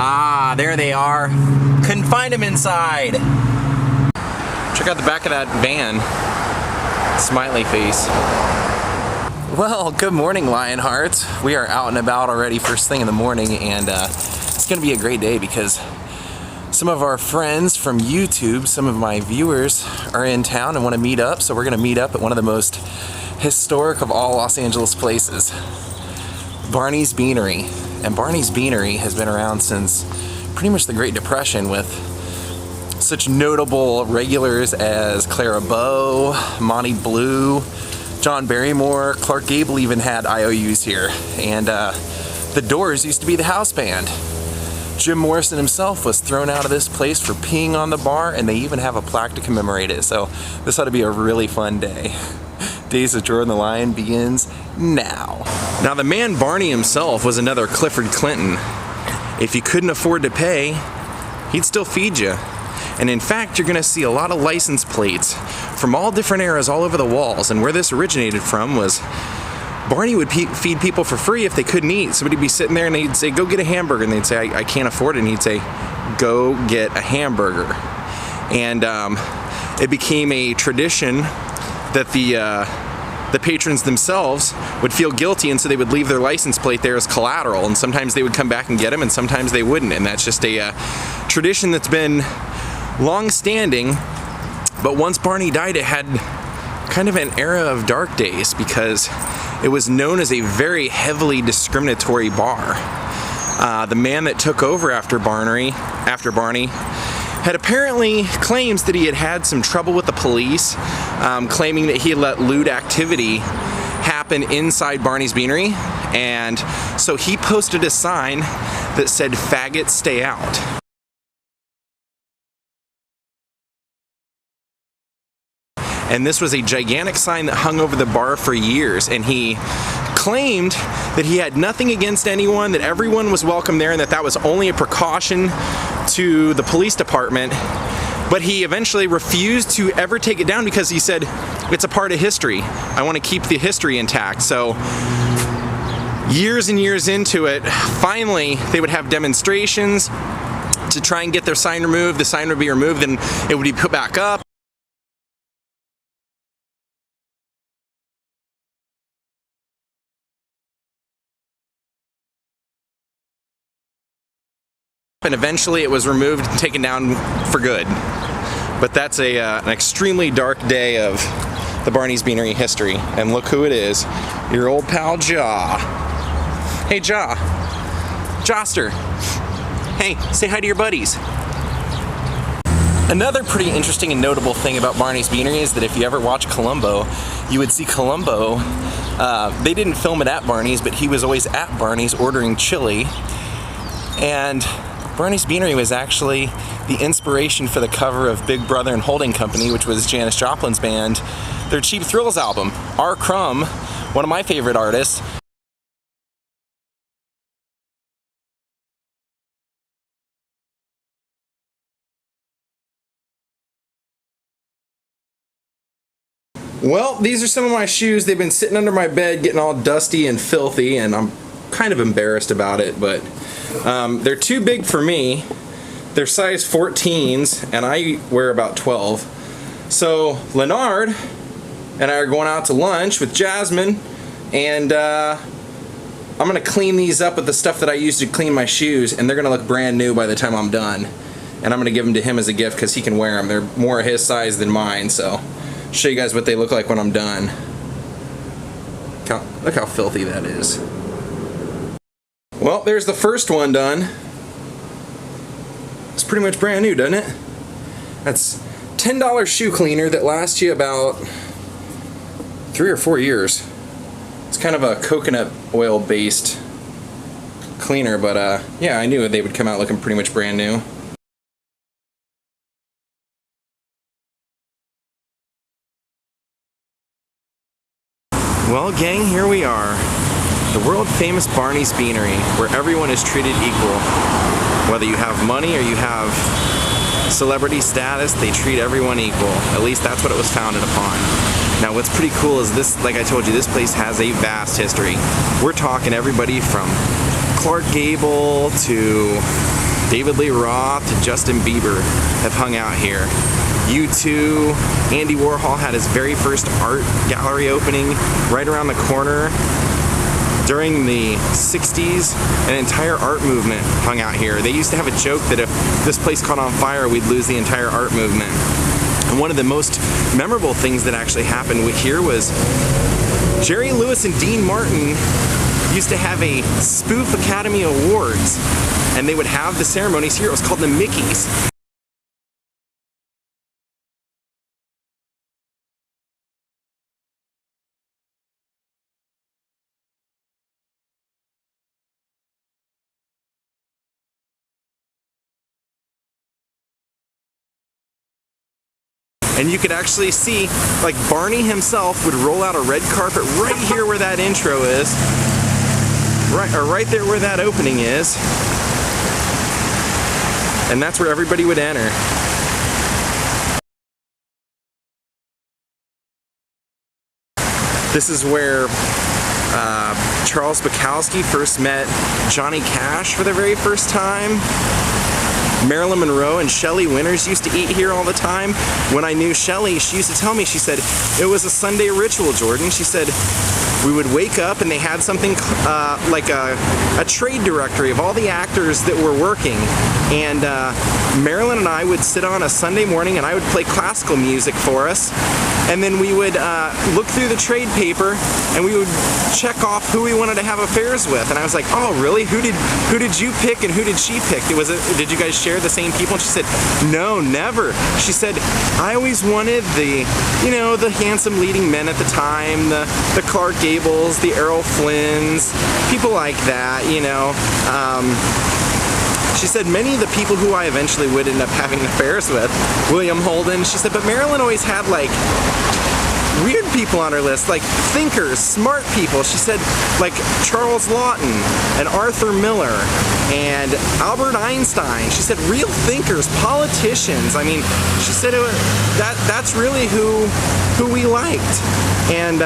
Ah, there they are. Couldn't find them inside. Check out the back of that van. Smiley face. Well, good morning, Lionhearts. We are out and about already first thing in the morning, and it's gonna be a great day because some of our friends from YouTube, some of my viewers, are in town and want to meet up, so we're gonna meet up at one of the most historic of all Los Angeles places, Barney's Beanery. And Barney's Beanery has been around since pretty much the Great Depression, with such notable regulars as Clara Bow, Monty Blue, John Barrymore. Clark Gable even had IOUs here. And the Doors used to be the house band. Jim Morrison himself was thrown out of this place for peeing on the bar, and they even have a plaque to commemorate it. So this ought to be a really fun day. Daze of Jordan the Lion begins now. Now the man Barney himself was another Clifford Clinton. If you couldn't afford to pay, he'd still feed you. And in fact, you're gonna see a lot of license plates from all different eras all over the walls. And where this originated from was Barney would feed people for free if they couldn't eat. Somebody'd be sitting there and they'd say, go get a hamburger. And they'd say, I can't afford it. And he'd say, go get a hamburger. And it became a tradition that the patrons themselves would feel guilty, and so they would leave their license plate there as collateral, and sometimes they would come back and get them, and sometimes they wouldn't. And that's just a tradition that's been long-standing. But once Barney died, it had kind of an era of dark days because it was known as a very heavily discriminatory bar. The man that took over after Barney had apparently claims that he had had some trouble with the police, claiming that he had let lewd activity happen inside Barney's Beanery, and so he posted a sign that said, "Faggots stay out." And this was a gigantic sign that hung over the bar for years, and he claimed that he had nothing against anyone, that everyone was welcome there, and that was only a precaution to the police department. But he eventually refused to ever take it down because he said, it's a part of history. I want to keep the history intact. So years and years into it, finally they would have demonstrations to try and get their sign removed. The sign would be removed and it would be put back up. And eventually it was removed and taken down for good. But that's an extremely dark day of the Barney's Beanery history. And look who it is, your old pal Jaw. Hey Jaw, Joster. Hey, say hi to your buddies. Another pretty interesting and notable thing about Barney's Beanery is that if you ever watch Columbo, you would see Columbo, they didn't film it at Barney's, but he was always at Barney's ordering chili. And Barney's Beanery was actually the inspiration for the cover of Big Brother and Holding Company, which was Janis Joplin's band, their Cheap Thrills album. R. Crumb, one of my favorite artists, well, these are some of my shoes. They've been sitting under my bed getting all dusty and filthy, and I'm kind of embarrassed about it, but they're too big for me. They're size 14s, and I wear about 12. So Leonard and I are going out to lunch with Jasmine, and I'm gonna clean these up with the stuff that I use to clean my shoes, and they're gonna look brand new by the time I'm done. And I'm gonna give them to him as a gift because he can wear them. They're more his size than mine, so I'll show you guys what they look like when I'm done. Look how filthy that is. Well, there's the first one done. It's pretty much brand new, doesn't it? That's $10 shoe cleaner that lasts you about 3 or 4 years. It's kind of a coconut oil based cleaner, but yeah, I knew they would come out looking pretty much brand new. Well, gang, here we are. The world-famous Barney's Beanery, where everyone is treated equal. Whether you have money or you have celebrity status, they treat everyone equal. At least that's what it was founded upon. Now what's pretty cool is this, like I told you, this place has a vast history. We're talking everybody from Clark Gable to David Lee Roth, Justin Bieber have hung out here. U2, Andy Warhol had his very first art gallery opening right around the corner. During the 60s, an entire art movement hung out here. They used to have a joke that if this place caught on fire, we'd lose the entire art movement. And one of the most memorable things that actually happened here was Jerry Lewis and Dean Martin used to have a spoof Academy Awards, and they would have the ceremonies here. It was called the Mickeys. And you could actually see, like, Barney himself would roll out a red carpet right here where that intro is. Right there where that opening is. And that's where everybody would enter. This is where Charles Bukowski first met Johnny Cash for the very first time. Marilyn Monroe and Shelley Winters used to eat here all the time. When I knew Shelley, she used to tell me, she said, it was a Sunday ritual, Jordan. She said, we would wake up and they had something like a trade directory of all the actors that were working. And Marilyn and I would sit on a Sunday morning and I would play classical music for us. And then we would look through the trade paper and we would check off who we wanted to have affairs with. And I was like, oh really? Who did you pick and who did she pick? Did you guys share the same people? And she said, no, never. She said, I always wanted the handsome leading men at the time, the Clark Gables, the Errol Flynns, people like that, She said many of the people who I eventually would end up having affairs with, William Holden, she said, but Marilyn always had like weird people on her list, like thinkers, smart people. She said like Charles Lawton and Arthur Miller and Albert Einstein. She said real thinkers, politicians. I mean, she said that's really who we liked. And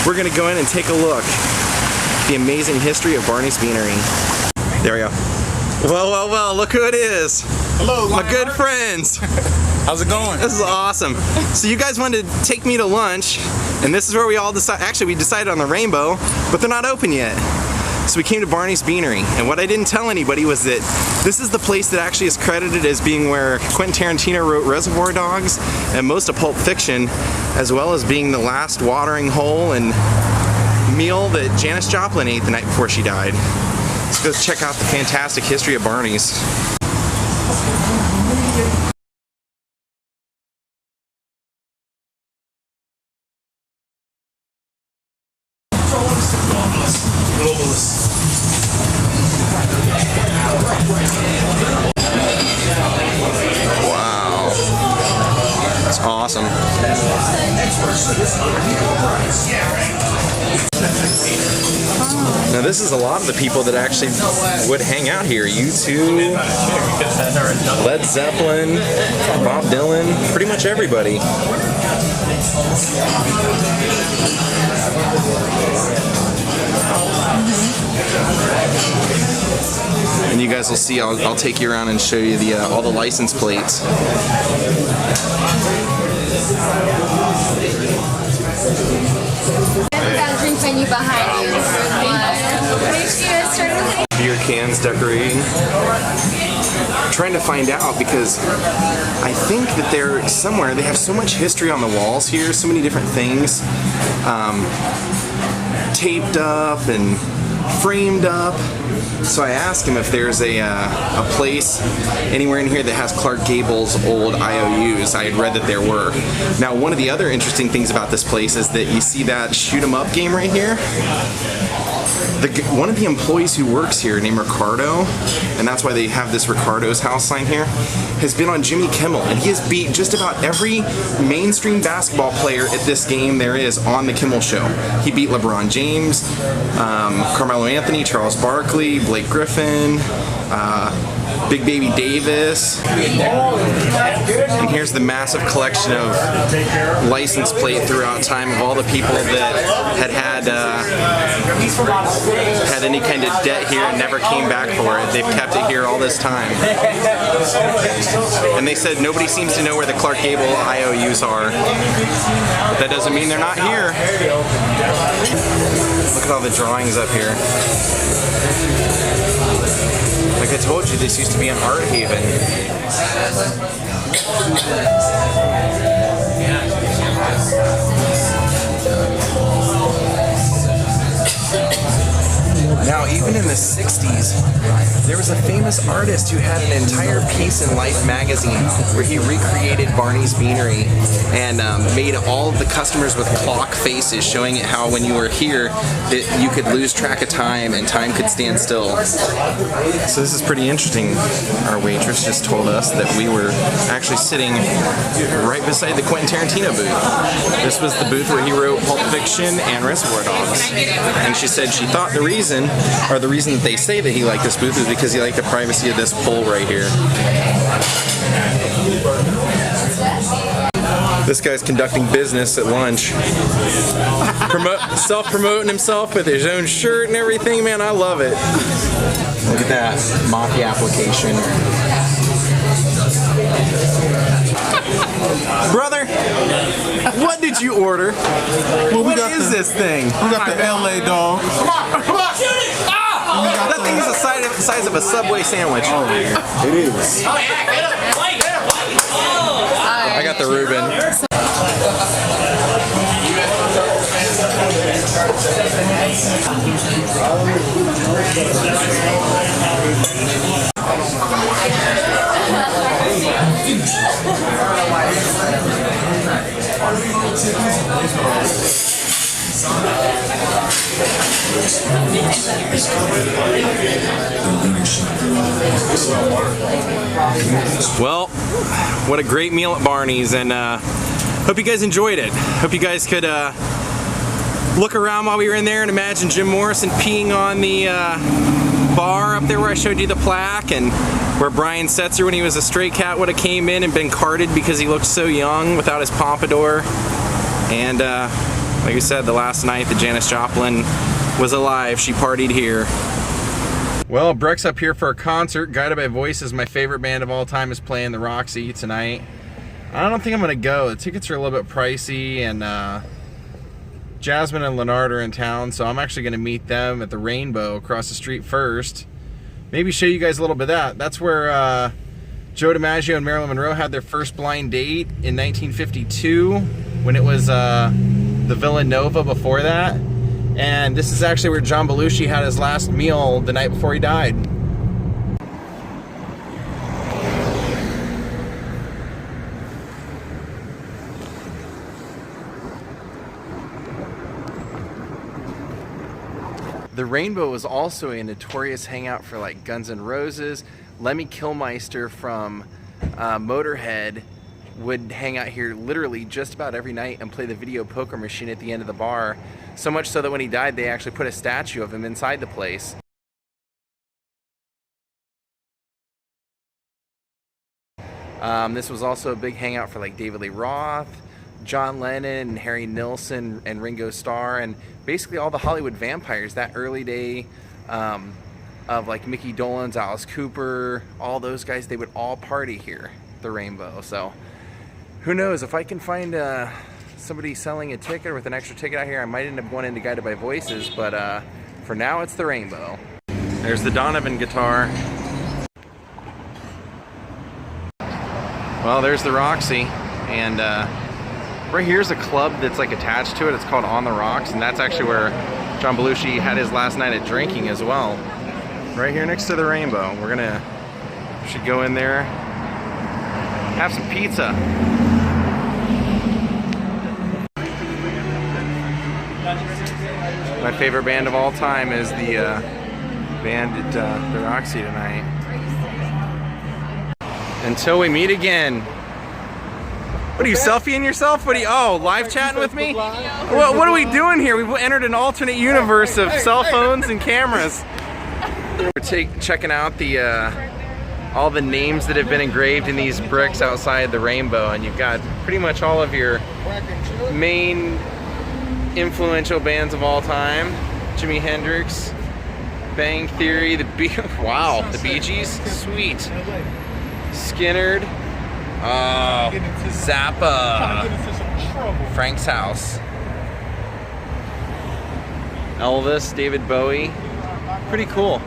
we're gonna go in and take a look at the amazing history of Barney's Beanery. There we go. Well, look who it is. Hello, my good friends. How's it going? This is awesome. So you guys wanted to take me to lunch, and this is where we all decided. Actually, we decided on the Rainbow, but they're not open yet. So we came to Barney's Beanery, and what I didn't tell anybody was that this is the place that actually is credited as being where Quentin Tarantino wrote Reservoir Dogs and most of Pulp Fiction, as well as being the last watering hole and meal that Janis Joplin ate the night before she died. Let's go check out the fantastic history of Barney's. Wow. That's awesome. Now this is a lot of the people that actually would hang out here. U2, Led Zeppelin, Bob Dylan, pretty much everybody. And you guys will see, I'll take you around and show you the all the license plates. Drink menu behind you. Beer cans decorating. I'm trying to find out because I think that they're somewhere. They have so much history on the walls here, so many different things taped up and framed up. So I asked him if there's a place anywhere in here that has Clark Gable's old IOUs. I had read that there were. Now, one of the other interesting things about this place is that you see that shoot 'em up game right here? One of the employees who works here, named Ricardo, and that's why they have this Ricardo's house sign here, has been on Jimmy Kimmel, and he has beat just about every mainstream basketball player at this game there is on the Kimmel Show. He beat LeBron James, Carmelo Anthony, Charles Barkley, Blake Griffin, Big Baby Davis. And here's the massive collection of license plate throughout time of all the people that had any kind of debt here and never came back for it. They've kept it here all this time. And they said nobody seems to know where the Clark Gable IOUs are. But that doesn't mean they're not here. Look at all the drawings up here. Like I told you, this used to be an art haven. Now, even in the 60s, there was a famous artist who had an entire piece in Life magazine where he recreated Barney's Beanery and made all of the customers with clock faces, showing it how when you were here, that you could lose track of time and time could stand still. So this is pretty interesting. Our waitress just told us that we were actually sitting right beside the Quentin Tarantino booth. This was the booth where he wrote Pulp Fiction and Reservoir Dogs. And she said she thought the reason that they say that he liked this booth is because he liked the privacy of this pole right here. This guy's conducting business at lunch. Self-promoting himself with his own shirt and everything, man, I love it. Look at that mafia application. Brother, what did you order? Well, what is this thing? We got the LA dog. That thing is the size of a Subway sandwich. Oh, it is. I got the Reuben. Well, what a great meal at Barney's, and hope you guys enjoyed it. Hope you guys could look around while we were in there and imagine Jim Morrison peeing on the bar up there where I showed you the plaque, and where Brian Setzer, when he was a stray cat, would have came in and been carted because he looked so young without his pompadour. And like I said, the last night that Janis Joplin was alive, she partied here. Well, Brooke's up here for a concert. Guided by Voices, my favorite band of all time, is playing the Roxy tonight. I don't think I'm gonna go. The tickets are a little bit pricey, and Jasmine and Leonard are in town, so I'm actually gonna meet them at the Rainbow across the street first. Maybe show you guys a little bit of that. That's where Joe DiMaggio and Marilyn Monroe had their first blind date in 1952, when it was the Villanova before that. And this is actually where John Belushi had his last meal the night before he died. The Rainbow was also a notorious hangout for like Guns N' Roses. Lemmy Kilmister from Motorhead would hang out here literally just about every night and play the video poker machine at the end of the bar. So much so that when he died, they actually put a statue of him inside the place. This was also a big hangout for like David Lee Roth, John Lennon, and Harry Nilsson, and Ringo Starr, and basically all the Hollywood vampires, that early day of like Mickey Dolenz, Alice Cooper, all those guys, they would all party here, the Rainbow. So who knows, if I can find somebody selling a ticket or with an extra ticket out here, I might end up going into Guided by Voices, but for now it's the Rainbow. There's the Donovan guitar. Well, there's the Roxy, and right here's a club that's like attached to it. It's called On the Rocks, and that's actually where John Belushi had his last night at drinking as well. Right here next to the Rainbow. Should go in there, have some pizza. My favorite band of all time is the band at the Roxy tonight. Until we meet again. What are you, selfieing yourself? Oh, live chatting with me? What are we doing here? We've entered an alternate universe of cell phones and cameras. We're checking out the all the names that have been engraved in these bricks outside the rainbow, and you've got pretty much all of your main influential bands of all time. Jimi Hendrix, Bang Theory, wow, the Bee Gees, sweet. Skinnerd, Zappa, Frank's House, Elvis, David Bowie. Pretty cool.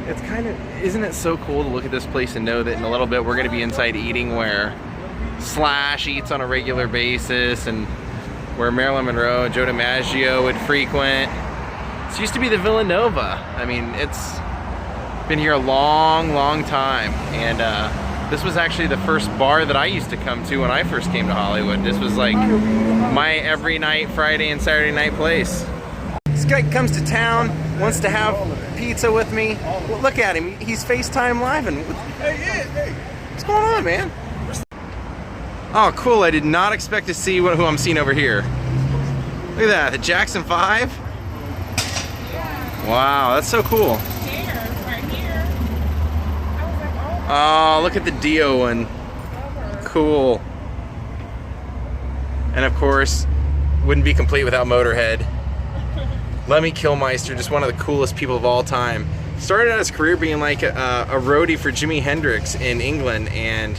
It's kind of, isn't it so cool to look at this place and know that in a little bit we're going to be inside eating where Slash eats on a regular basis and where Marilyn Monroe and Joe DiMaggio would frequent. It used to be the Villanova. I mean, it's been here a long time, and this was actually the first bar that I used to come to when I first came to Hollywood. This was like my every night, Friday and Saturday night place. This guy comes to town, wants to have pizza with me. Well, look at him, he's FaceTime live, and what's going on, man? Oh, cool, I did not expect to see who I'm seeing over here. Look at that, the Jackson 5. Wow, that's so cool. Oh, look at the Dio one. Cool. And of course, wouldn't be complete without Motorhead. Lemmy Kilmister, just one of the coolest people of all time. Started out his career being like a roadie for Jimi Hendrix in England, and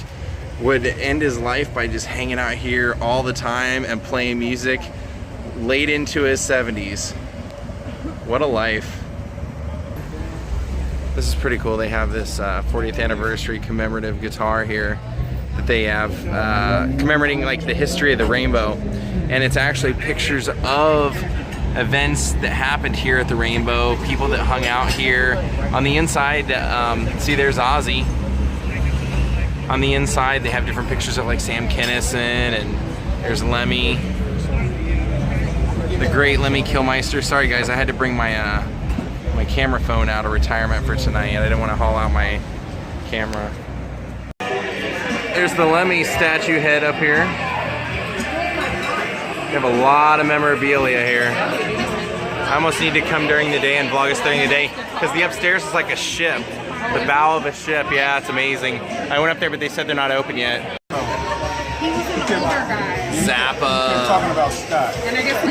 would end his life by just hanging out here all the time and playing music late into his 70s. What a life. This is pretty cool. They have this 40th anniversary commemorative guitar here that they have commemorating like the history of the rainbow, and it's actually pictures of events that happened here at the rainbow, people that hung out here. On the inside, see there's Ozzy. On the inside they have different pictures of like Sam Kinison, and there's Lemmy, the great Lemmy Kilmister. Sorry guys, I had to bring my my camera phone out of retirement for tonight. I didn't want to haul out my camera. There's the Lemmy statue head up here. We have a lot of memorabilia here. I almost need to come during the day and vlog us during the day, because the upstairs is like a ship. The bow of a ship, yeah, it's amazing. I went up there, but they said they're not open yet. He was an older guy. Zappa. Talking about Scott. And I guess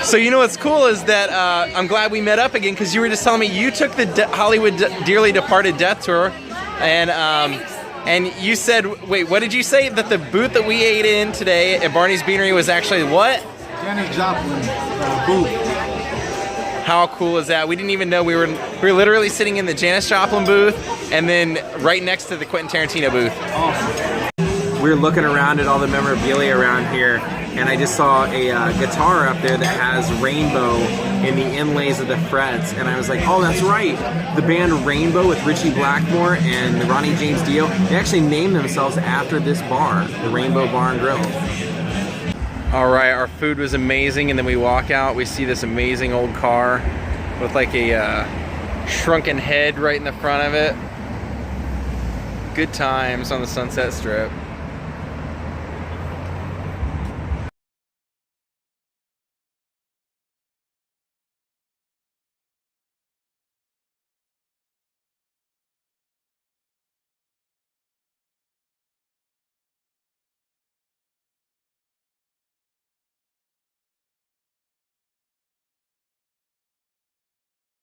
So you know what's cool is that I'm glad we met up again, because you were just telling me you took the Hollywood Dearly Departed Death Tour, and you said, wait, what did you say? That the booth that we ate in today at Barney's Beanery was actually what? Janis Joplin booth. How cool is that? We didn't even know we were literally sitting in the Janis Joplin booth, and then right next to the Quentin Tarantino booth. Awesome. We were looking around at all the memorabilia around here, and I just saw a guitar up there that has rainbow in the inlays of the frets, and I was like, oh, that's right. The band Rainbow with Richie Blackmore and Ronnie James Dio, they actually named themselves after this bar, the Rainbow Bar and Grill. All right, our food was amazing, and then we walk out, we see this amazing old car with like a shrunken head right in the front of it. Good times on the Sunset Strip.